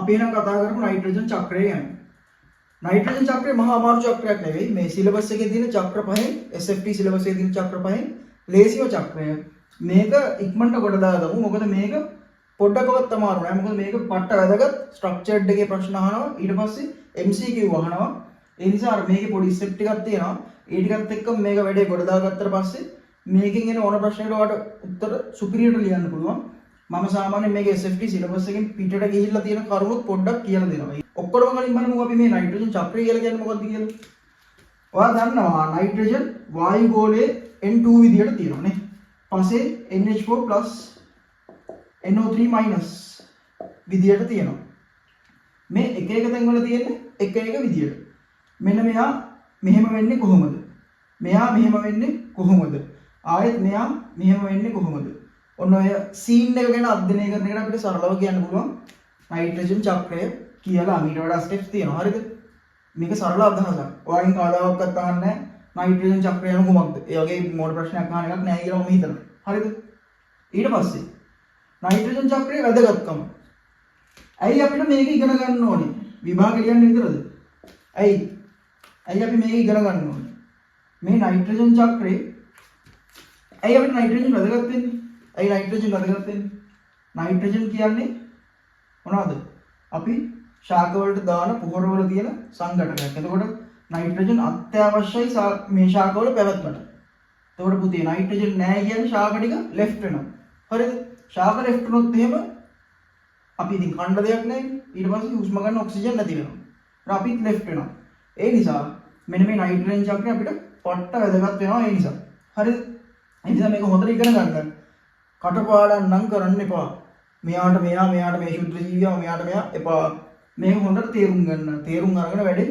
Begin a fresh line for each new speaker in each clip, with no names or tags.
අපි එහෙනම් කතා කරමු නයිට්‍රජන් චක්‍රය ගැන. නයිට්‍රජන් චක්‍රය මහා අමාරු චක්‍රයක් නෙවෙයි. මේ සිලබස් එකේ තියෙන චක්‍ර පහෙන් SFT සිලබස් එකේ තියෙන චක්‍ර පහෙන් ලේසිම චක්‍රය. මේක ඉක්මනට කොට දාගමු. මොකද මේක පොඩ්ඩක්වත් අමාරු නෑ. මොකද මේක පට්ට වැදගත් ස්ට්‍රක්චර්ඩ් එකේ ප්‍රශ්න අහනවා. ඊට පස්සේ MCQ අහනවා. ඒ නිසා අර මේකේ පොඩි ස්ටෙප් ටිකක් තියෙනවා. ඒ ටිකත් එක්ක මේක වැඩේ කොට දාගත්තට පස්සේ මේකෙන් එන ඕන ප්‍රශ්නකට ඔයාලට උත්තර සුපිරියට ලියන්න පුළුවන්. මම සාමාන්‍යයෙන් මේක SFT සිලබස් එකෙන් පිටට ගිහිල්ලා තියෙන කරුණුත් පොඩ්ඩක් කියලා දෙනවා. ඔක්කොම කලින් බලමු අපි මේ නයිට්‍රජන් චක්‍රය කියලා කියන්නේ මොකක්ද කියලා. ඔයා දන්නවා නයිට්‍රජන් වායු ගෝලයේ N2 විදියට තියෙනවා නේ. පස්සේ NH4+ NO3- විදියට තියෙනවා. මේ එක එක තැන්වල තියෙන්නේ එක එක විදියට. මෙන්න මෙයා මෙහෙම වෙන්නේ කොහොමද? මෙයා මෙහෙම වෙන්නේ කොහොමද? ආයෙත් මෙයා මෙහෙම වෙන්නේ කොහොමද? ඔන්න ඔය සීන් එක ගැන අධ්‍යයනය කරන එකට අපිට සරලව කියන්න පුළුවන් නයිට්‍රජන් චක්‍රය කියලා. ඊට වඩා ස්ටෙප්ස් තියෙනවා. හරිද? මේක සරල අදහසක්. ඔයාගෙන් කවදාවත් අහන්නේ නයිට්‍රජන් චක්‍රය යන කුමක්ද? ඒ වගේ මෝඩ ප්‍රශ්නයක් අහන එකක් නෑ කියලා මම හිතනවා. හරිද? ඊට පස්සේ නයිට්‍රජන් චක්‍රයේ වැදගත්කම. ඇයි අපිට මේක ඉගෙන ගන්න ඕනේ? විභාගෙ ලියන්න විතරද? ඇයි අපි මේක ඉගෙන ගන්න ඕනේ? මේ නයිට්‍රජන් චක්‍රේ ඇයි අපිට නයිට්‍රජන් වැදගත් වෙන්නේ? ඇයි නයිට්‍රජන් වැදගත් වෙන්නේ? නයිට්‍රජන් කියන්නේ මොනවද? අපි ශාක වලට දාන පොහොර වල තියෙන සංඝටකයක්. එතකොට නයිට්‍රජන් අත්‍යවශ්‍යයි මේ ශාක වල පැවැත්මට. එතකොට පුතේ නයිට්‍රජන් නැහැ කියන්නේ ශාක ටික ලෙෆ්ට් වෙනවා. හරිද? ශාක ලෙෆ්ට් වුණොත් එහෙම අපි ඉතින් කන්න දෙයක් නැහැ. ඊට පස්සේ හුස්ම ගන්න ඔක්සිජන් නැති වෙනවා. ඒත් අපිත් ලෙෆ්ට් වෙනවා. ඒ නිසා මෙන්න මේ නයිට්‍රජන් චක්‍රය අපිට පට්ට වැදගත් වෙනවා. ඒ නිසා හරිද? ඒ නිසා මේක හොඳට ඉගෙන ගන්න. කටපාඩම් නම් කරන්න එපා. මෙයාට මේ ශුද්ධ ජීවියා මෙයාට මෙයා එපා. මේක හොඳට තේරුම් ගන්න. තේරුම් අරගෙන වැඩේ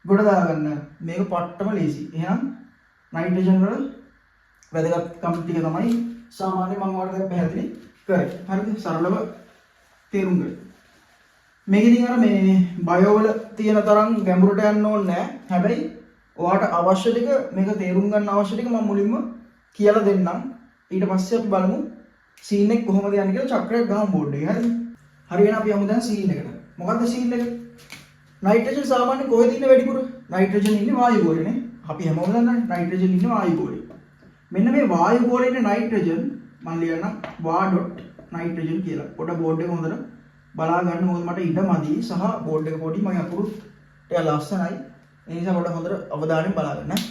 ගොඩ දාගන්න. මේක පට්ටම ලේසි. එහෙනම් නයිට්‍රජන් වල වැදගත්කම් ටික තමයි සාමාන්‍යයෙන් මම ඔයාලට දැන් පැහැදිලි කරේ. හරිද? සරලව තේරුම් ගන්න. මේක ඉතින් අර මේ බයෝ වල තියෙන තරම් ගැඹුරට යන්න ඕනේ නැහැ. හැබැයි ඔයාට අවශ්‍ය ටික මේක තේරුම් ගන්න අවශ්‍ය ටික මම මුලින්ම කියලා දෙන්නම්. ඊට පස්සේ අපි බලමු සීන් එක කොහොමද යන්නේ කියලා චක්‍රයක් ගහමු බෝඩ් එකේ. හරිද? හරි වෙන අපි යමු දැන් සීන් එකට. මොකද්ද සීන් එක? නයිට්‍රජන් සාමාන්‍යයෙන් කොහෙද ඉන්නේ වැඩිපුර? නයිට්‍රජන් ඉන්නේ වායු ගෝලෙනේ. අපි හැමෝම දන්නනේ නයිට්‍රජන් ඉන්නේ වායු ගෝලේ. මෙන්න මේ වායු ගෝලේ ඉන්න නයිට්‍රජන් මම ලියන්නම් වා.නයිට්‍රජන් කියලා. පොඩ බෝඩ් එක හොඳට බලා ගන්න. මොකද මට ඉඩ මදි සහ බෝඩ් එක පොඩි මගේ අකුරු ටික ලස්සනයි. ඒ නිසා පොඩ හොඳට අවධානයෙන් බලා ගන්න.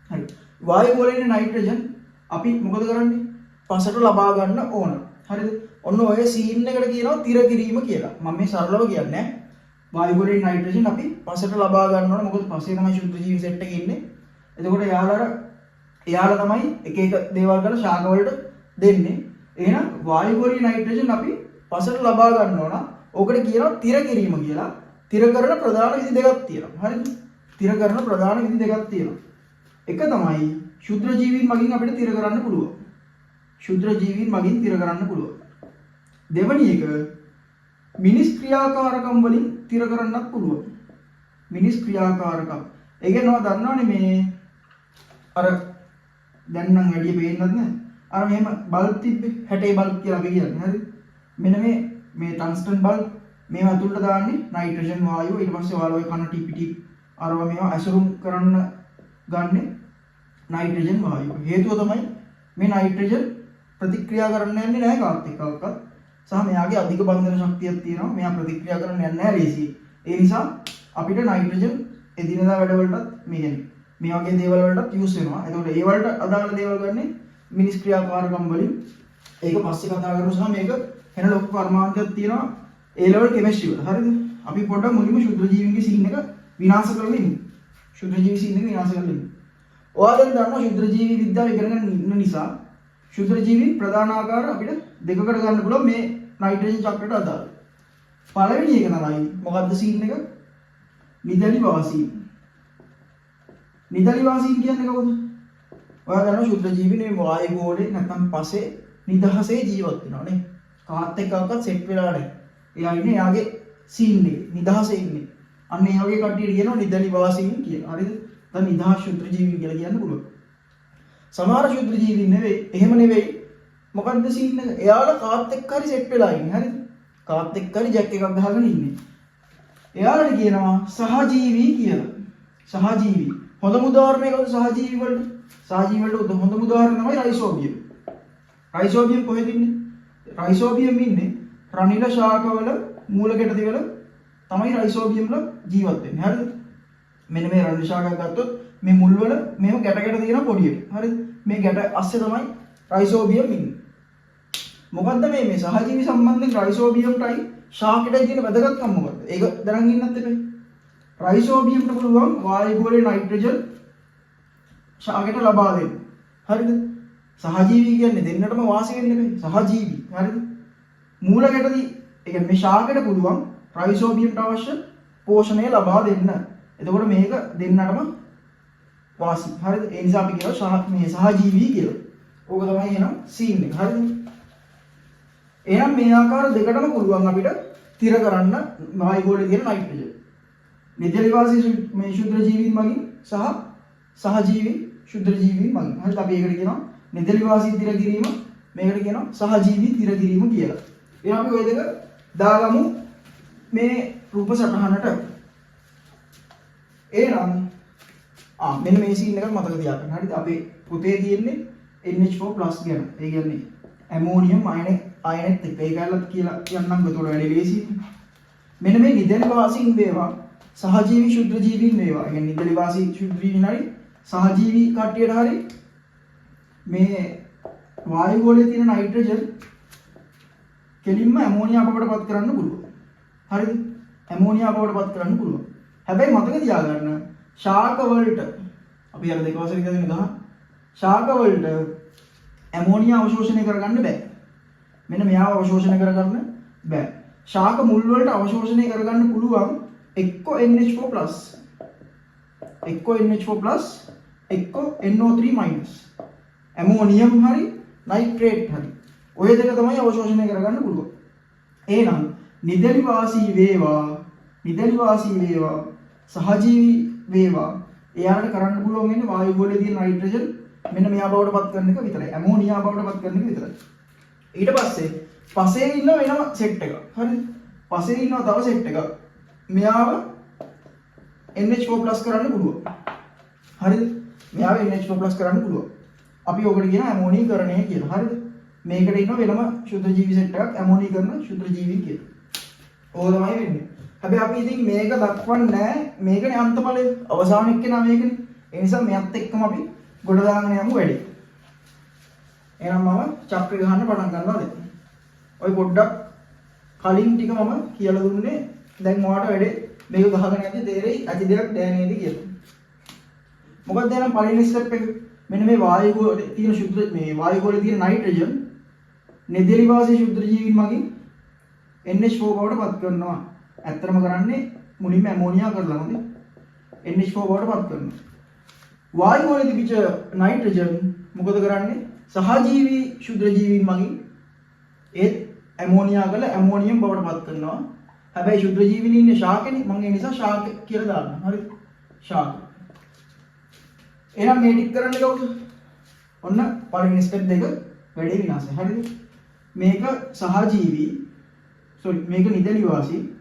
හරි. වායු ගෝලේ ඉන්න නයිට්‍රජන් අපි මොකද කරන්නේ? පසට ලබා ගන්න ඕන. හරිද? ඔන්න ඔය සීන් එකට කියනවා තිර කිරීම කියලා. මම මේ සරලව කියන්නේ වායු ගෝලේ ඉන්න නයිට්‍රජන් අපි පසට ලබා ගන්න ඕන. මොකද පසේ තමයි ශුද්ධ ජීවි සෙට් එකේ ඉන්නේ. එතකොට එයාලා තමයි එක එක දේවල් කරලා ශාක වලට දෙන්නේ. එහෙනම් වායු ගෝලීය නයිට්‍රජන් අපි පසට ලබා ගන්න ඕන. ඕකට කියනවා තිර කිරීම කියලා. තිර කරන ප්‍රධාන විධි දෙකක් තියෙනවා. හරිද? තිර කරන ප්‍රධාන විධි දෙකක් තියෙනවා. එක තමයි ශුද්ධ ජීවීන් මගින් අපිට තිර කරන්න පුළුවන්. ශුද්ධ ජීවීන් මගින් තිර කරන්න පුළුවන්. දෙවැනි එක මිනිස් ක්‍රියාකාරකම් වලින් තිර කරන්නත් පුළුවන්. මිනිස් ක්‍රියාකාරකම්. ඒ කියන්නේ ඔයා දන්නවනේ මේ අර දැන් නම් වැඩි පේන්නත් නැහැ. අර මෙහෙම බල්බ් තිබ්බේ 60 බල්බ් කියලා අපි කියන්නේ. හරිද? මෙන්න මේ ටන්ස්ටන් බල්බ් මේව ඇතුළට දාන්නේ නයිට්‍රජන් වායුව. ඊට පස්සේ ඔයාලා ඔය කන ටිපි අරව මේව ඇසුරුම් කරන්න ගන්නේ නයිට්‍රජන් වායුව. හේතුව තමයි මේ නයිට්‍රජන් ප්‍රතික්‍රියා කරන්න යන්නේ නැහැ කාත් එක්කවත්. සහ මෙයාගේ අධික බන්ධන ශක්තියක් තියෙනවා. මෙයා ප්‍රතික්‍රියා කරන්න යන්නේ නැහැ ලේසියි. ඒ නිසා අපිට නයිට්‍රජන් එදිනදා වැඩවලටත් මේ වගේ දේවල් වලටත් යූස් වෙනවා. එතකොට ඒ වලට අදාළ දේවල් ගන්නේ මිනිස් ක්‍රියාකාරකම් වලින්. ඒක පස්සේ කතා කරමු. සහ මේක වෙන ලොකු කර්මාන්තයක් තියෙනවා A level chemistry වල. හරිද? අපි පොඩ්ඩක් මුලින්ම ශුද්ධ ජීවීන්ගේ සීන් එක විනාශ කරලා ඉමු. ශුද්ධ ජීවි සීන් එක විනාශ කරලා ඉමු. ඔයාලා දන්නවා ශුද්ධ ජීවි විද්‍යාව ඉගෙන ගන්න ඉන්න නිසා ශුද්ධ ජීවි ප්‍රධාන ආකාර අපිට දෙකකට ගන්න පුළුවන් මේ නයිට්‍රජන් චක්‍රයට අදාළ. පළවෙනි එක තමයි මොකද්ද සීන් එක? නිදලි වාසීන්. නිදලි වාසීන් කියන්නේ කවුද? ඔයා දන්නවා ශුද්ධ ජීවි නේ වායු ගෝලේ නැත්නම් පසේ නිදහසේ ජීවත් වෙනවා නේ. කාත් එක්කවත් සෙට් වෙලා නැහැ. එයා ඉන්නේ එයාගේ සීන් එකේ නිදහසේ ඉන්නේ. අන්න ඒ වගේ කට්ටියට කියනවා නිදලි වාසීන් කියලා. හරිද? දැන් නිදහස් ශුද්ධ ජීවි කියලා කියන්න පුළුවන්. සමහර ශුද්ධ ජීවීන් නෙවෙයි. එහෙම නෙවෙයි. මොකද්ද සීන් එක? එයාලා කාත් එක්ක හරි සෙට් වෙලා ඉන්නේ. හරිද? කාත් එක්කනේ ජැක් එකක් ගහගෙන ඉන්නේ. එයාලට කියනවා සහජීවී කියලා. සහජීවී. හොඳම උදාහරණය කවුද සහජීවී වලට? සහජීවී වලට හොඳම උදාහරණය තමයි රයිසෝබියම්. රයිසෝබියම් කොහෙද ඉන්නේ? රයිසෝබියම් ඉන්නේ රනිල ශාකවල මූල ගැටති වල තමයි රයිසෝබියම් වල ජීවත් වෙන්නේ. හරිද? මෙන්න මේ රනිල ශාකයක් ගත්තොත් මේ මුල් වල මේව ගැට ගැට තියෙන පොඩියට. හරිද? මේ ගැට අස්සේ තමයි රයිසෝබියම් ඉන්නේ. මොකද්ද මේ සහජීවී සම්බන්ධයෙන් රයිසෝබියම්ටයි ශාකයටයි තියෙන වැදගත්කම මොකද්ද? ඒක දැනන් ඉන්නත් එපේ. රයිසෝබියම්ට පුළුවන් වායුගෝලයේ නයිට්‍රජන් ශාකයට ලබා දෙන්න. හරිද? සහජීවී කියන්නේ දෙන්නටම වාසය වෙන්නේ නෙමෙයි. සහජීවී. හරිද? මූල ගැටදී ඒ කියන්නේ මේ ශාකයට පුළුවන් රයිසෝබියම්ට අවශ්‍ය පෝෂණය ලබා දෙන්න. එතකොට මේක දෙන්නටම වාසි. හරිද? ඒ නිසා අපි කියනවා මේ සහජීවී කියලා. ඕක තමයි එහෙනම් සීන් එක. හරිද? එහෙනම් මේ ආකාර දෙකටම පුළුවන් අපිට තිර කරන්න වායුගෝලයේ තියෙන නයිට්‍රජන්. නිදලිවාසී මේ ශුද්ධ ජීවීන් මගින් සහ සහජීවී ශුද්ධ ජීවීන් මගින්. හරිද? අපි ඒකට කියනවා නිදලිවාසී තිර කිරීම, මේකට කියනවා සහජීවී තිර කිරීම කියලා. එහෙනම් අපි ওই දෙක දාගමු මේ රූප සටහනට. එහෙනම් මෙන්න මේ සීන් එක මතක තියාගන්න. හරිද? අපේ පොතේ තියෙන්නේ NH4+ ගැන. ඒ කියන්නේ ඇමෝනියම් අයනෙත් එක්ක ඒකලත් කියලා කියන්නම්. ඒකට වැඩි ලේසි. මෙන්න මේ නිදලිවාසීන් වේවා සහජීවී ශුද්ධ ජීවීන් වේවා. ඒ කියන්නේ නිදලිවාසී ශුද්ධ ජීවීන් හරි සහජීවී කට්ටියට හරි මේ වායුගෝලයේ තියෙන නයිට්‍රජන් කෙලින්ම ඇමෝනියා බවට පත් කරන්න පුළුවන්. හරිද? ඇමෝනියා බවට පත් කරන්න පුළුවන්. හැබැයි මතක තියාගන්න ශාක වලට අපි අර දෙක වශයෙන් ඉඳන් ගහන ශාක වලට ඇමෝනියා අවශෝෂණය කරගන්න බෑ. මෙන්න මෙයාව අවශෝෂණය කරගන්න බෑ. ශාක මුල් වලට අවශෝෂණය කරගන්න පුළුවන් එක්ක NH4+ එක්ක NH4+ එක්ක NO3- ඇමෝනියම් හරි නයිට්‍රේට් හරි ඔය දෙක තමයි අවශෝෂණය කරගන්න පුළුවන්. එහෙනම් නිදලිවාසී වේවා සහජීවී වේවා එයාට කරන්න පුළුවන් වෙන්නේ වායුගෝලයේ තියෙන නයිට්‍රජන් මෙන්න මෙයා බවට පත් කරන එක විතරයි. ඇමෝනියා බවට පත් කරන එක විතරයි. ඊට පස්සේ ඉන්න වෙනම සෙට් එකක්. හරිද? පස්සේ ඉන්නවා තව සෙට් එකක්. මෙයාව NH4+ කරන්න පුළුවන්. හරිද? මෙයාව NH4+ කරන්න පුළුවන්. අපි ඔකට කියන ඇමෝනීකරණය කියලා. හරිද? මේකට ඉන්න වෙනම ශුද්ධ ජීවි සෙට් එකක් ඇමෝනීකරණ ශුද්ධ ජීවීන් කියලා. ඕක තමයි වෙන්නේ. හැබැයි අපි ඉතින් මේක දක්වන්නේ නැහැ. මේකනේ අන්තඵලය. අවසාන එක්කෙනා මේකනේ. ඒ නිසා මෙයත් එක්කම අපි ගොඩ දාගෙන යමු වැඩි. එහෙනම් මම චක්‍ර ගහන්න පටන් ගන්නවා දැන්. ඔය පොඩ්ඩක් කලින් ටික මම කියලා දුන්නේ. දැන් ඔයාලට වැඩේ මේක ගහගෙන යද්දි තේරෙයි ඇති දෙයක් දැන නේද කියලා. මොකක්ද එහෙනම් පළවෙනි ස්ටෙප් එක? මෙන්න මේ වායුගෝලයේ තියෙන ශුද්ධ මේ වායුගෝලයේ තියෙන නයිට්‍රජන් නිදලිවාසී ශුද්ධ ජීවීන් මගින් NH4 බවට පත් කරනවා. ඇත්තටම කරන්නේ මුලින්ම ඇමෝනියා කරලා හොඳේ NH4 බවට පත් කරනවා. වායුගෝලයේ තිබිච්ච නයිට්‍රජන් මොකද කරන්නේ? සහජීවී ශුද්ධ ජීවීන් මගින් ඒත් ඇමෝනියා කරලා ඇමෝනියම් බවට පත් කරනවා. හැබැයි ශුද්ධ ජීවීන් ඉන්නේ ශාකනේ. මම ඒ නිසා ශාක කියලා දානවා. හරිද? ශාක. එහෙනම් මේ ටික කරන්න කවුද? ඔන්න පළවෙනි ස්ටෙප් දෙක වැඩි විනාශය. හරිද? මේක සහජීවී මේක නිදලිවාසී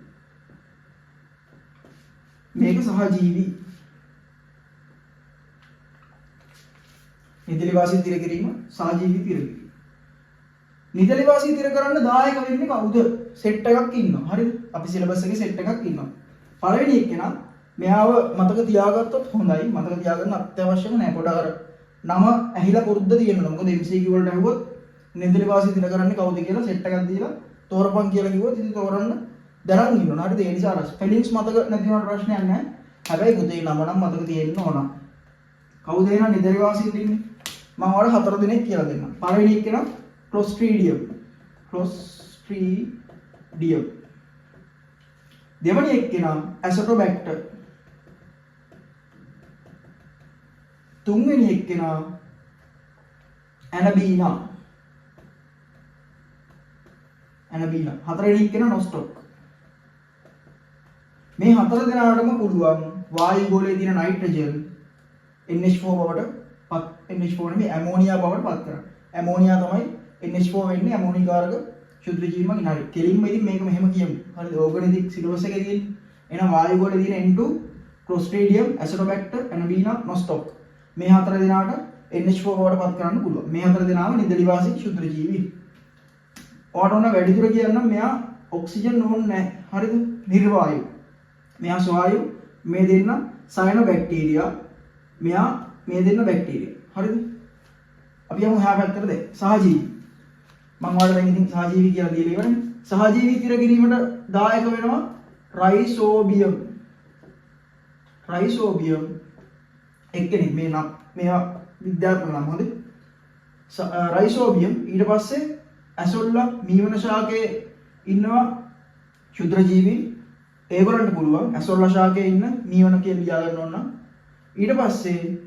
මේක සහජීවී නිදලිවාසී තිර කිරීම සහජීවී තිර කිරීම. නිදලිවාසී තිර කරන්න දායක වෙන්නේ කවුද? සෙට් එකක් ඉන්නවා. හරිද? අපි සිලබස් එකේ සෙට් එකක් ඉන්නවා. පළවෙනි එක්කෙනා මෙයාව මතක තියාගත්තොත් හොඳයි. මතක තියාගන්න අත්‍යවශ්‍යම නැහැ. පොඩ අර නම ඇහිලා පුරුද්ද තියෙනවා. මොකද MCQ වලට අහුවොත් නිදලිවාසී තිර කරන්නේ කවුද කියලා සෙට් එකක් දීලා තෝරපන් කියලා කිව්වොත් ඉතින් තෝරන්න දැනන් ඉන්නවා. හරිද? ඒ නිසා ස්පෙලිංග්ස් මතක නැති වුණාට ප්‍රශ්නයක් නැහැ. හැබැයි පුතේ නම නම් මතක තියෙන්න ඕන. කවුද එහෙනම් නිදලිවාසීන් ඉන්නේ? මම ඔයාලට 4 දෙනෙක් කියලා දෙන්නම්. පළවෙනි එක්කෙනා Clostridium. දෙවෙනි එක්කෙනා Acetobacter. තුන්වෙනි එක්කෙනා Anabaena. හතරවෙනි එක්කෙනා Nostoc. මේ හතර දෙනාටම පුළුවන් වායුගෝලයේ තියෙන නයිට්‍රජන් NH4 බවට NH4 නෙමෙයි ඇමෝනියා බවට පත් කරන්න. ඇමෝනියා තමයි NH4 වෙන්නේ ඇමෝනිකාරක ශුද්ධ ජීවීන් මගින් හරි. කෙලින්ම ඉතින් මේක මෙහෙම කියමු. හරිද? ඕගනිතික් සිලබස් එකේ තියෙන්නේ. එහෙනම් වායු ගෝලයේ තියෙන N2 Clostridium, Acinetobacter, Anabaena, Nostoc. මේ හතර දෙනාට NH4 බවට පත් කරන්න පුළුවන්. මේ හතර දෙනාම නිදලිවාසී ශුද්ධ ජීවීන්. ඔයාට ඕන වැඩිදුර කියන්නම් මෙයා ඔක්සිජන් ඕනේ නැහැ. හරිද? නිර්වායු. මෙයා ස්වායු. මේ දෙන්න සයනොබැක්ටීරියා. මෙයා මේ දෙන්න බැක්ටීරියා. හරිද? අපි යමු එහා පැත්තට දැන් සහජීවී. මම ඔයාලට දැන් ඉතින් සහජීවී කියලා දීලා ඉවරනේ. සහජීවී තිර කිරීමට දායක වෙනවා රයිසෝබියම්. රයිසෝබියම් එක්කෙනෙක් මේ නම් මේවා විද්‍යාත්මක නම් හොඳේ. රයිසෝබියම් ඊට පස්සේ ඇසොල්ලා මීවන ශාකයේ ඉන්නවා ක්ෂුද්‍ර ජීවීන්. ඒගොල්ලන්ට පුළුවන් ඇසොල්ලා ශාකයේ ඉන්න මීවන කියලා ලියා ගන්න ඕන නම්. ඊට පස්සේ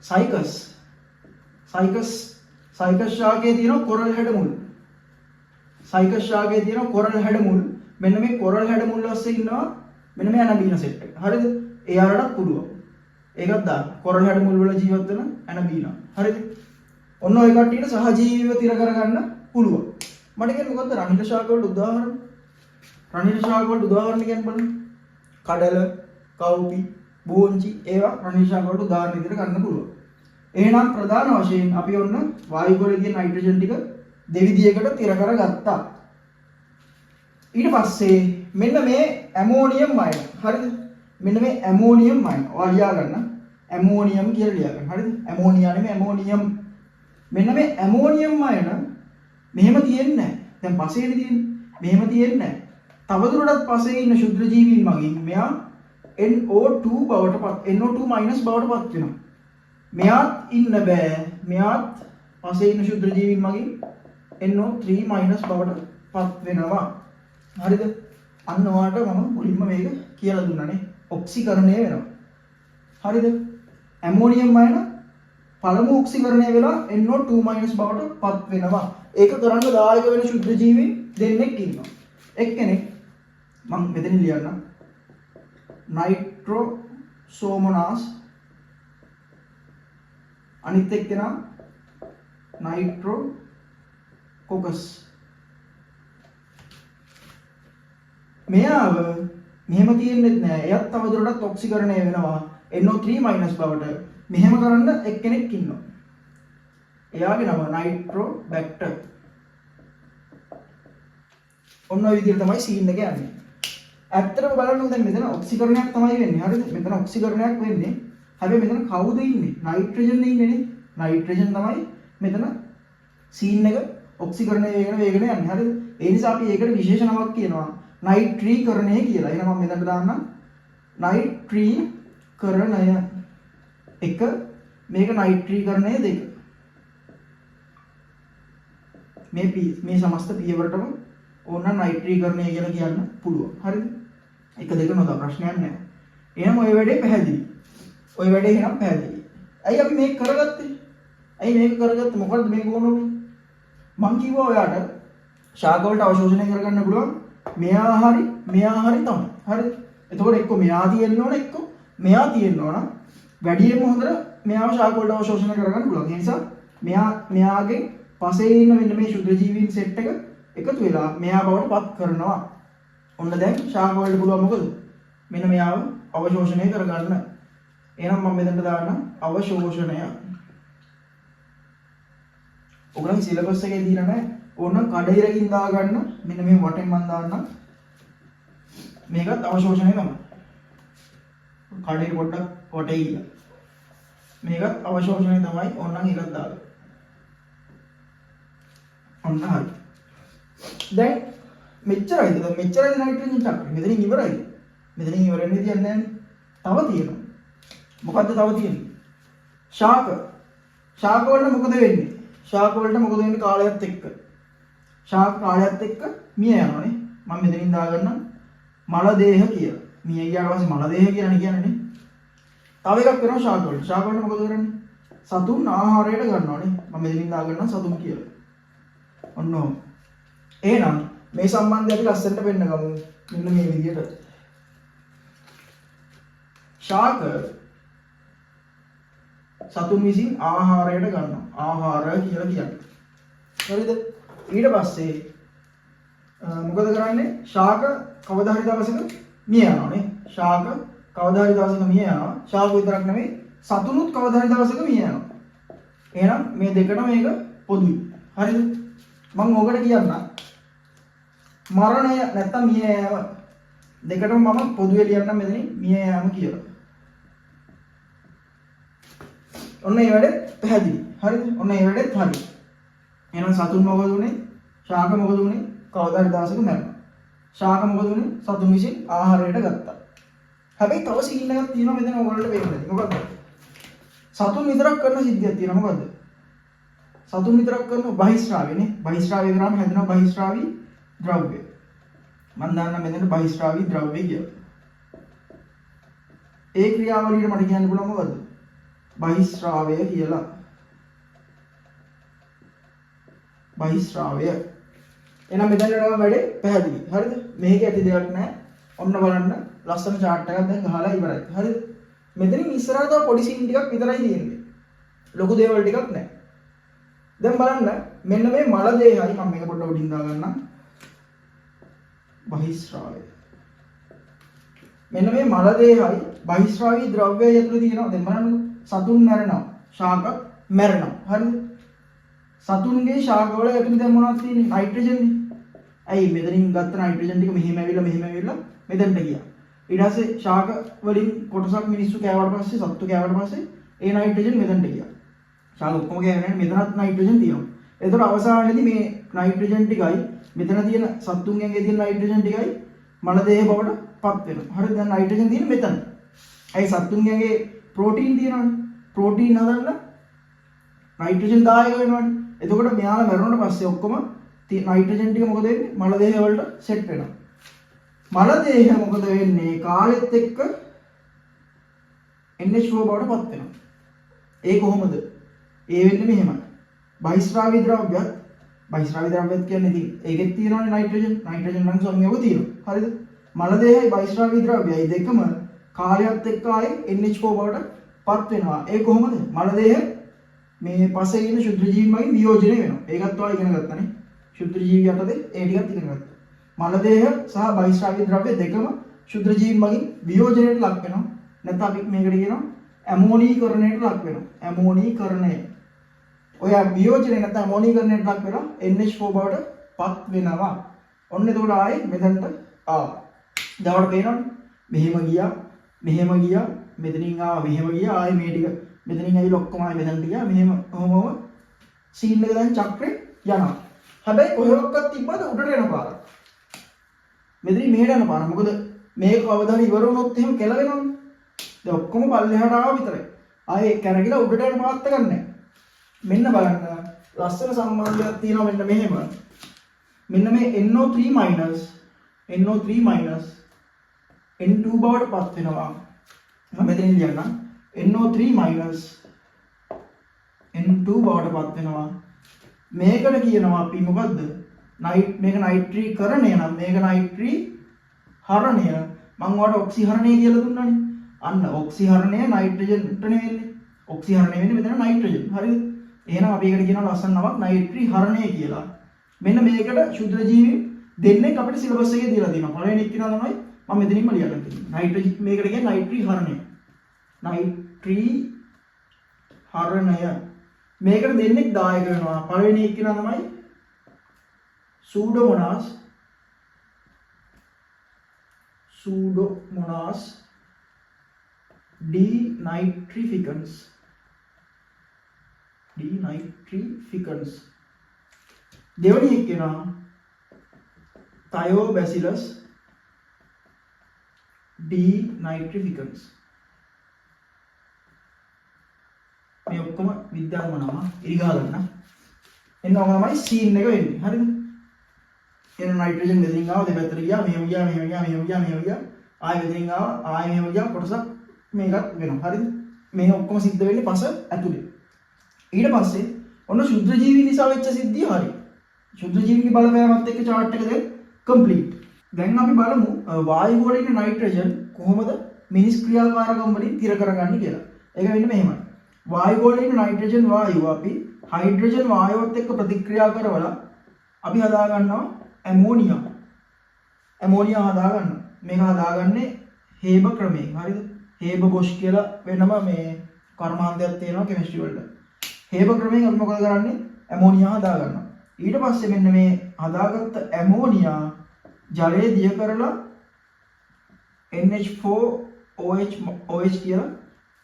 සයිකස් ශාකයේ තියෙන කොරල් හැඩමුල්. සයිකස් ශාකයේ තියෙන කොරල් හැඩමුල්. මෙන්න මේ කොරල් හැඩමුල් ඔස්සේ ඉන්නවා මෙන්න මේ ඇනබීන සෙට් එක. හරිද? එයාලට පුළුවන්. ඒකත් දාන්න. කොරල් හැඩමුල් වල ජීවත් වෙන ඇනබීන. හරිද? ඔන්න ඔය කට්ටියට සහජීවීව තිර කරගන්න පුළුවන්. මට කියන්නේ මොකද්ද රණිල ශාක වලට උදාහරණ? රණිල ශාක වලට උදාහරණ කියන්නේ බලන්න. කඩල, කව්පි, බෝංචි ඒවා රණිල ශාක වලට උදාහරණ විදිහට ගන්න පුළුවන්. එහෙනම් ප්‍රධාන වශයෙන් අපි ඔන්න වායු ගෝලයේ තියෙන නයිට්‍රජන් ටික දෙවිදියකට තිර කරගත්තා. ඊට පස්සේ මෙන්න මේ ඇමෝනියම් අයන. හරිද? මෙන්න මේ ඇමෝනියම් අයන. ඔයා ලියා ගන්න. ඇමෝනියම් කියලා ලියා ගන්න. හරිද? ඇමෝනියා නෙමෙයි ඇමෝනියම්. මෙන්න මේ ඇමෝනියම් අයන මෙහෙම තියෙන්නේ නැහැ. දැන් පසේනේ තියෙන්නේ. මෙහෙම තියෙන්නේ නැහැ. තවදුරටත් පසේ ඉන්න ශුද්ධ ජීවීන් මගින් මෙයා NO2 බවට NO2 බවට පත් වෙනවා. මෙයාත් ඉන්න බෑ. මෙයාත් පසේ ඉන්න ශුද්ධ ජීවීන් මගින් NO3 බවට පත් වෙනවා. හරිද? අන්න ඔයාලට මම මුලින්ම මේක කියලා දුන්නානේ. ඔක්සිකරණය වෙනවා. හරිද? ඇමෝනියම් අයන පළමු ඔක්සිකරණය වෙලා NO2 බවට පත් වෙනවා. ඒක කරන්න දායක වෙන ශුද්ධ ජීවීන් දෙන්නෙක් ඉන්නවා. එක්කෙනෙක් මම මෙතන ලියන්නම්. නයිට්‍රෝසෝමෝනාස් අනිත් එක්කෙනා නයිට්‍රෝකොකස්. මෙයාව මෙහෙම තියෙන්නේ නැහැ. එයත් තවදුරටත් ඔක්සිකරණය වෙනවා NO3 බවට. මෙහෙම කරන්න එක්කෙනෙක් ඉන්නවා. එයාගේ නම නයිට්‍රෝබැක්ටර්. ඔන්න ඔය විදිහට තමයි සීන් එක යන්නේ. ඇත්තටම බලන්න දැන් මෙතන ඔක්සිකරණයක් තමයි වෙන්නේ. හරිද? මෙතන ඔක්සිකරණයක් වෙන්නේ. හැබැයි මෙතන කවුද ඉන්නේ? නයිට්‍රජන් ඉන්නේ නේ. නයිට්‍රජන් තමයි මෙතන සීන් එක ඔක්සිකරණය වේගන යන්නේ. හරිද? ඒ නිසා අපි ඒකට විශේෂ නමක් කියනවා. නයිට්‍රීකරණය කියලා. එහෙනම් මම මෙතනට දාන්නම් නයිට්‍රීකරණය 1 මේක නයිට්‍රීකරණය 2. මේ සමස්ත පියවරටම ඕන නයිට්‍රීකරණය කියලා කියන්න පුළුවන්. හරිද? 1 2 නොදා ප්‍රශ්නයක් නැහැ. එහෙනම් ඔය වැඩේ පැහැදිලි. ඔය වැඩේ එහෙනම් පැහැදිලි. ඇයි අපි මේක කරගත්තේ? ඇයි මේක කරගත්තේ? මොකද්ද මේක කොහොමද? මං කිව්වා ඔයාට ශාක වලට අවශෝෂණය කරගන්න පුළුවන්. මෙයා හරි තමයි. හරිද? එතකොට එක්ක මෙයා තියෙන්න ඕන එක්ක මෙයා තියෙන්න ඕන. වැඩියෙන්ම හොඳට මෙයාව ශාක වලට අවශෝෂණය කරගන්න පුළුවන්. ඒ නිසා මෙයාගේ පසේ ඉන්න මෙන්න මේ ශුද්ධ ජීවීන් සෙට් එක එකතු වෙලා මෙයා බවට පත් කරනවා. ඔන්න දැන් ශාක වලට පුළුවන් මොකද? මෙන්න මෙයාව අවශෝෂණය කරගන්න. එහෙනම් මම මෙතනට දාන්න අවශෝෂණය. ඔයගොල්ලන් සිලබස් එකේ දීලා නැහැ. ඕනනම් කඩිරකින් දාගන්න. මෙන්න මේ වටෙන් මම දාන්නම්. මේකත් අවශෝෂණය තමයි. කඩේ පොඩ්ඩක් වටේ ගියා. මේකත් අවශෝෂණය තමයි. ඕනනම් ඒකත් දාගන්න. ඔන්න හරි. දැන් මෙච්චරයිද? දැන් මෙච්චරයි නයිට්‍රජන් චක්‍රය. මෙතනින් ඉවරයි. මෙතනින් ඉවර වෙන්නේ තියන්නේ නැහැ. තව තියෙනවා. මොකද්ද තව තියෙන්නේ? ශාක. ශාක වලට මොකද වෙන්නේ? ශාක වලට මොකද වෙන්නේ කාලයත් එක්ක? ශාක කාලයත් එක්ක මිය යනවානේ. මම මෙතනින් දාගන්නම් මල දේහ කියලා. මිය ගියාට පස්සේ මල දේහ කියලානේ කියන්නේ. තව එකක් වෙනවා ශාක වලට. ශාක වලට මොකද කරන්නේ? සතුන් ආහාරයට ගන්නවානේ. මම මෙතනින් දාගන්නම් සතුන් කියලා. ඔන්න ඔහොම. එහෙනම් මේ සම්බන්ධය අපි ලස්සනට පෙන්න ගමු. මෙන්න මේ විදිහට. ශාක සතුන් විසින් ආහාරයට ගන්නවා. ආහාර කියලා කියන්නේ. හරිද? ඊට පස්සේ මොකද කරන්නේ? ශාක කවදා හරි දවසක මිය යනවානේ. ශාක කවදා හරි දවසක මිය යනවා. ශාක විතරක් නෙමෙයි සතුනුත් කවදා හරි දවසක මිය යනවා. එහෙනම් මේ දෙකම මේක පොදුයි. හරිද? මම ඔකට කියන්න මරණය නැත්තම් මිය යෑම දෙකටම මම පොදුවේ ලියන්නම් මෙතනින් මිය යෑම කියලා. ඔන්න ඒ වැඩේ පැහැදිලි. හරිද? ඔන්න ඒ වැඩේත් හරි. එහෙනම් සතුන් මොකද උනේ? ශාක මොකද උනේ? කවදා හරි දවසක මැරෙනවා. ශාක මොකද උනේ? සතුන් විසින් ආහාරයට ගත්තා. හැබැයි තව සීන් එකක් තියෙනවා මෙතන ඔයගොල්ලන්ට පේන්නේ. මොකද්ද? සතුන් විතරක් කරන සිද්ධියක් තියෙනවා. මොකද්ද? සතුන් විතරක් කරන බහිස්රාවයනේ. බහිස්රාවය කරාම හැදෙනවා බහිස්රාවී ද්‍රව්‍ය. මම දාන්න මෙතන බහිස්රාවී ද්‍රව්‍ය කියලා. ඒ ක්‍රියාවලියට මට කියන්න පුළුවන් මොකද්ද? බහිස්රාවය කියලා. බහිස්රාවය. එහෙනම් මෙතන යනවා වැඩේ පැහැදිලි. හරිද? මේක ඇති දෙයක් නැහැ. ඔන්න බලන්න ලස්සන chart එකක් දැන් ගහලා ඉවරයි. හරිද? මෙතනින් ඉස්සරහට පොඩි සීන් ටිකක් විතරයි තියෙන්නේ. ලොකු දේවල් ටිකක් නැහැ. දැන් බලන්න මෙන්න මේ මල දේහයි මම මේක පොඩ්ඩක් උඩින් දා ගන්නම්. බහිස්රාවය. මෙන්න මේ මල දේහයි බහිස්රාවී ද්‍රව්‍යය ඇතුළේ තියෙනවා. දැන් බලන්න සතුන් මැරෙනවා. ශාක මැරෙනවා. හරිද? සතුන්ගේ ශාක වල ඇතුළේ දැන් මොනවද තියෙන්නේ? නයිට්‍රජන් නේ. ඇයි මෙතනින් ගත්ත නයිට්‍රජන් ටික මෙහෙම ඇවිල්ලා මෙතනට ගියා. ඊට පස්සේ ශාක වලින් කොටසක් මිනිස්සු කෑවට පස්සේ සත්තු කෑවට පස්සේ ඒ නයිට්‍රජන් මෙතනට ගියා. ශාක ඔක්කොම කෑවේ නැහැ. මෙතනත් නයිට්‍රජන් තියෙනවා. ඒතකොට අවසානයේදී මේ නයිට්‍රජන් ටිකයි මෙතන තියෙන සත්තුන්ගෙන් තියෙන නයිට්‍රජන් ටිකයි මල දේහ බවට පත් වෙනවා. හරිද? දැන් නයිට්‍රජන් තියෙන්නේ මෙතන. ඇයි සත්තුන්ගේ ප්‍රෝටීන් තියෙනවනේ. ප්‍රෝටීන් හදන්න නයිට්‍රජන් දායක වෙනවනේ. එතකොට මෙයාලා මැරුණාට පස්සේ ඔක්කොම නයිට්‍රජන් ටික මොකද වෙන්නේ? මල දේහ වලට සෙට් වෙනවා. මල දේහ මොකද වෙන්නේ? කාලෙත් එක්ක NH4 බවට පත් වෙනවා. ඒ කොහොමද? ඒ වෙන්නේ මෙහෙමයි. බහිස්රාවී ද්‍රව්‍යත් කියන්නේ ඉතින් ඒකෙත් තියෙනවනේ නයිට්‍රජන්. නයිට්‍රජන් නම් සංයෝග තියෙනවා. හරිද? මල දේහයි බහිස්රාවී ද්‍රව්‍යයි දෙකම කාලයත් එක්ක ආයේ NH4 බවට පත් වෙනවා. ඒ කොහොමද? මල දේහ මේ පස්සේ ඉන්න ශුද්ධ ජීවීන් වලින් වියෝජනය වෙනවා. ඒකත් ඔයා ඉගෙන ගත්තානේ. ශුද්ධ ජීවී යටතේ ඒ ටිකත් ඉගෙන ගත්තා. මල දේහ සහ බහිස්රාවී ද්‍රව්‍ය දෙකම ශුද්ධ ජීවීන් වලින් වියෝජනයට ලක් වෙනවා. නැත්නම් අපි මේකට කියනවා ඇමෝනීකරණයට ලක් වෙනවා. ඇමෝනීකරණය. ඔය වියෝජනය නැත්නම් ඇමෝනීකරණයට ලක් වෙනවා NH4 බවට පත් වෙනවා. ඔන්න එතකොට ආයේ මෙතනට ආවා. දවල්ට පේනවනේ. මෙහෙම ගියා, මෙතනින් ආවා, මෙහෙම ගියා, ආයේ මේ ටික මෙතනින් ඇවිල්ලා ඔක්කොම ආයේ මෙතනට ගියා. මෙහෙම කොහොමම සීන් එක දැන් චක්‍රේ යනවා. හැබැයි කොහෙවත් තිබ්බද උඩට යන පාර. මෙතනින් මෙහෙට යන පාර. මොකද මේක අවදාන ඉවර වුණොත් එහෙම කෙලවෙනවනේ. දැන් ඔක්කොම පල්ලෙහාට ආවා විතරයි. ආයේ කැරකිලා උඩට යන පාත් එකක් නැහැ. මෙන්න බලන්න ලස්සන සම්බන්ධයක් තියෙනවා මෙන්න මෙහෙම. මෙන්න මේ NO3- N2 බවට පත් වෙනවා. මම මෙතනින් ලියන්නම්. NO3- N2 බවට පත් වෙනවා. මේකට කියනවා අපි මොකද්ද? මේක නයිට්‍රීකරණය නම් මේක නයිට්‍රීහරණය. මම ඔයාලට ඔක්සිහරණය කියලා දුන්නානේ. අන්න ඔක්සිහරණය නයිට්‍රජන්ට නෙවෙන්නේ. ඔක්සිහරණය වෙන්නේ මෙතන නයිට්‍රජන්. හරිද? එහෙනම් අපි ඒකට කියනවා ලස්සන නමක් නයිට්‍රීහරණය කියලා. මෙන්න මේකට ශුද්ධ ජීවි දෙන්නෙක් අපිට සිලබස් එකේ දීලා තියෙනවා. පළවෙනි එක කියනවා තමයි මම මෙතනින්ම ලියලා තියෙන්නේ. නයිට්‍රජන් මේකට කියන්නේ නයිට්‍රීහරණය. නයිට්‍රීහරණය. මේකට දෙන්නෙක් දායක වෙනවා. පළවෙනි එක කියනවා තමයි සූඩෝමොනාස් denitrificans. දෙවැනි එක කියනවා thiobacillus denitrificans. මේ ඔක්කොම විද්‍යාත්මක නම ඉරිගා ගන්න. එන්න ඔය තමයි සීන් එක වෙන්නේ. හරිද? එන නයිට්‍රජන් මෙතනින් ආව දෙපැත්තට ගියා. මෙහෙම ගියා. ආයෙ මෙතනින් ආව. ආයෙ මෙහෙම ගියා. කොටසක් මේකත් වෙනවා. හරිද? මේ ඔක්කොම සිද්ධ වෙන්නේ පස ඇතුලේ. ඊට පස්සේ ඔන්න ශුද්ධ ජීවි නිසා වෙච්ච සිද්ධිය හරි. ශුද්ධ ජීවිගේ බලපෑමත් එක්ක chart එක දැන් complete. දැන් අපි බලමු වායු ගෝලයේ ඉන්න නයිට්‍රජන් කොහොමද මිනිස් ක්‍රියාකාරකම් වලින් තිර කරගන්නේ කියලා. ඒක වෙන්නේ මෙහෙමයි. වායු ගෝලයේ ඉන්න නයිට්‍රජන් වායුව අපි හයිඩ්‍රජන් වායුවත් එක්ක ප්‍රතික්‍රියා කරවලා අපි හදා ගන්නවා ඇමෝනියා. ඇමෝනියා හදා ගන්න. මේක හදාගන්නේ හේබ ක්‍රමයෙන්. හරිද? හේබ බොෂ් කියලා වෙනම මේ කර්මාන්තයක් තියෙනවා කෙමිස්ට්‍රි වලට. හේබ ක්‍රමයෙන් අපි මොකද කරන්නේ? ඇමෝනියා හදා ගන්නවා. ඊට පස්සේ මෙන්න මේ හදාගත්ත ඇමෝනියා ජලයේ දිය කරලා NH4OH කියලා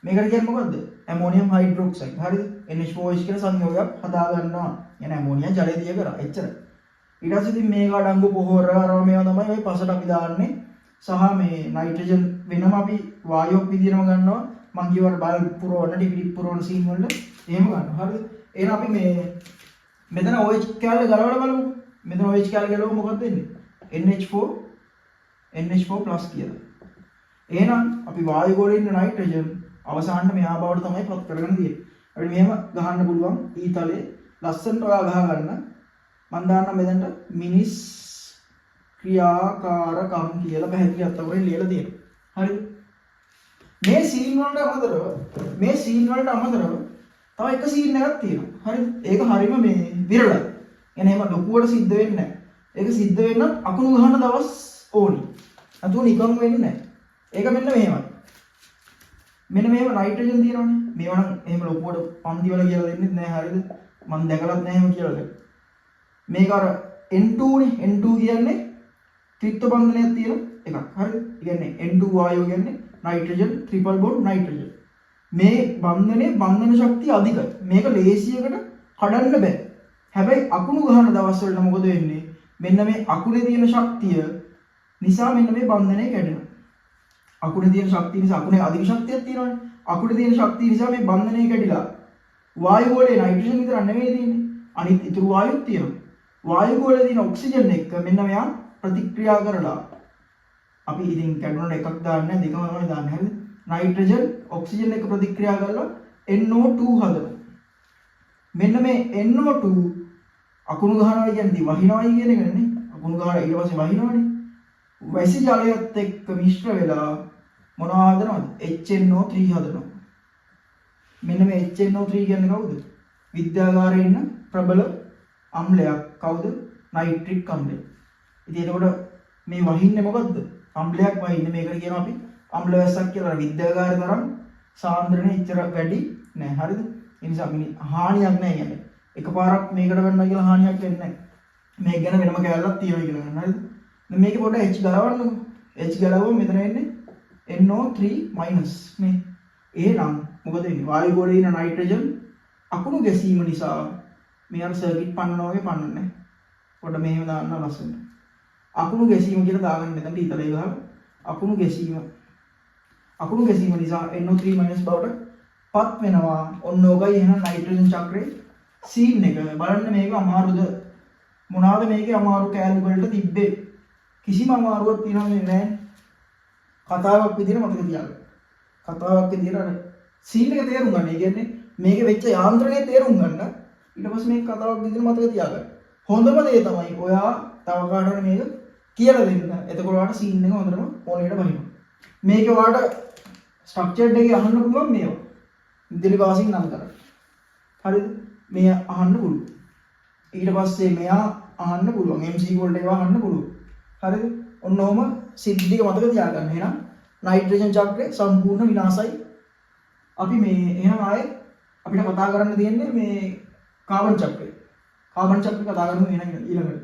මේකට කියන්නේ මොකද්ද? Ammonium hydroxide. හරිද? NH4OH කියලා සංයෝගයක් හදා ගන්නවා. يعني ඇමෝනියා ජලයේ දිය කරා. එච්චරයි. ඊට පස්සේ ඉතින් මේක අඩංගු පොහොර අරව මේවා තමයි ඔය පසට අපි දාන්නේ. සහ මේ නයිට්‍රජන් වෙනම අපි වායුවක් විදිහටම ගන්නවා. මං කියවර බල් පුරවන ඩිග්‍රී පුරවන සීන් වලට එහෙම ගන්නවා. හරිද? එහෙනම් අපි මේ මෙතන OH කැලේ ගලවලා බලමු. මෙතන OH කැලේ ගලවුවොත් මොකක්ද වෙන්නේ? NH4 කියලා. එහෙනම් අපි වායු ගෝලයේ ඉන්න නයිට්‍රජන් අවසානට මෙහා බවට තමයි පත් කරගෙන තියෙන්නේ. අපිට මෙහෙම ගහන්න පුළුවන් ඊතලේ ලස්සනට ඔයා ගහ ගන්න. මම දාන්න මෙතනට මිනිස් ක්‍රියාකාරකම් කියලා පැහැදිලි අර්ථවලින් ලියලා තියෙනවා. හරිද? මේ සීන් වලට අමතරව තව එක සීන් එකක් තියෙනවා. හරිද? ඒක හරීම මේ විරලයි. يعني එහෙම ලොකුවට සිද්ධ වෙන්නේ නැහැ. ඒක සිද්ධ වෙන්න අකුණු ගහන දවස් ඕනි. නැතුව නිකන් වෙන්නේ නැහැ. ඒක මෙන්න මෙහෙමයි. මෙන්න මෙහෙම නයිට්‍රජන් තියෙනවනේ. මේවා නම් එහෙම ලොකුවට පන්ති වල කියලා දෙන්නෙත් නැහැ. හරිද? මම දැකලත් නැහැ එහෙම කියලා දෙන්න. මේක අර N2 නේ. N2 කියන්නේ ත්‍රිත්ව බන්ධනයක් තියෙන එකක්. හරිද? ඒ කියන්නේ N2 වායුව කියන්නේ නයිට්‍රජන් ට්‍රිපල් බොන්ඩ් නයිට්‍රජන්. මේ බන්ධන ශක්තිය අධිකයි. මේක ලේසියකට කඩන්න බෑ. හැබැයි අකුණු ගහන දවස් වලට මොකද වෙන්නේ? මෙන්න මේ අකුණේ තියෙන ශක්තිය නිසා මෙන්න මේ බන්ධනය කැඩෙනවා. අකුණේ තියෙන ශක්තිය නිසා අකුණේ අධික ශක්තියක් තියෙනවනේ. අකුණේ තියෙන ශක්තිය නිසා මේ බන්ධනය කැඩිලා වායු ගෝලයේ නයිට්‍රජන් විතර නෙමෙයි තියෙන්නේ. අනිත් ඉතුරු වායුත් තියෙනවා. වායු ගෝලයේ තියෙන ඔක්සිජන් එක්ක මෙන්න මෙයා ප්‍රතික්‍රියා කරලා අපි ඉතින් කැඩුනට එකක් දාන්නේ දෙකම තමයි දාන්නේ. හරිද? නයිට්‍රජන් ඔක්සිජන් එක්ක ප්‍රතික්‍රියා කරලා NO2 හදනවා. මෙන්න මේ NO2 අකුණු ගහනවා කියන්නේ වහිනවයි කියන එක නේ. අකුණු ගහලා ඊට පස්සේ වහිනවනේ. වැසි ජලයත් එක්ක මිශ්‍ර වෙලා මොනවා හදනවද? HNO3 හදනවා. මෙන්න මේ HNO3 කියන්නේ කවුද? විද්‍යාගාරයේ ඉන්න ප්‍රබල අම්ලයක්. කවුද? නයිට්‍රික් අම්ලය. ඉතින් එතකොට මේ වහින්නේ මොකද්ද? අම්ලයක් වහින්නේ. මේකට කියනවා අපි අම්ල වැස්සක් කියලා. විද්‍යාගාරේ තරම් සාන්ද්‍රණය ඉච්චර වැඩි නෑ. හරිද? ඒ නිසා හානියක් නෑ කියන්නේ. එකපාරක් මේකට වෙනවා කියලා හානියක් වෙන්නේ නෑ. මේක ගැන වෙනම කැලලක් තියෙනවා කියලා ගන්න. හරිද? දැන් මේකේ පොඩ්ඩක් H ගලවන්නකො. H ගලවුවම මෙතන එන්නේ NO3- නේ. එහෙනම් මොකද වෙන්නේ? වායු ගෝලයේ ඉන්න නයිට්‍රජන් අකුණු ගැසීම නිසා මේ අර සර්කිට් පන්නනවා වගේ පන්නන්නේ. පොඩ්ඩ මෙහෙම දාන්න ලස්සනට. අකුණු ගැසීම කියලා දාගන්න මෙතනට ඊතලේ ගහලා අකුණු ගැසීම නිසා NO3- බවට පත් වෙනවා. ඔන්න ඕකයි එහෙනම් නයිට්‍රජන් චක්‍රයේ සීන් එක. බලන්න මේක අමාරුද? මොනවාද මේකේ අමාරු කෑලි වලට තිබ්බේ? කිසිම අමාරුවක් තියන්නේ නැහැ. කතාවක් විදිහට මතක තියාගන්න. කතාවක් විදිහට අර සීන් එක තේරුම් ගන්න. ඒ කියන්නේ මේකේ වෙච්ච යාන්ත්‍රණය තේරුම් ගන්න. ඊට පස්සේ මේක කතාවක් විදිහට මතක තියාගන්න. හොඳම දේ තමයි ඔයා තව කාටවත් මේක කියලා දෙන්න. එතකොට ඔයාලට සීන් එක හොඳටම මොලේට බහිනවා. මේක ඔයාලට ස්ට්‍රක්චර්ඩ් එකේ අහන්න පුළුවන් මේවා. ඉදිරි පාසින් නම් කරලා. හරිද? මේ අහන්න පුළුවන්. ඊට පස්සේ මෙයා අහන්න පුළුවන්. MC වලට ඒවා අහන්න පුළුවන්. හරිද? ඔන්න ඔහම සිද්ධික මතක තියාගන්න. එහෙනම් නයිට්‍රජන් චක්‍රය සම්පූර්ණ විනාශයි. අපි මේ එහෙනම් ආයේ අපිට කතා කරන්න තියෙන්නේ මේ කාබන් චක්‍රය. කාබන් චක්‍රය කතා කරමු එහෙනම් ඊළඟට.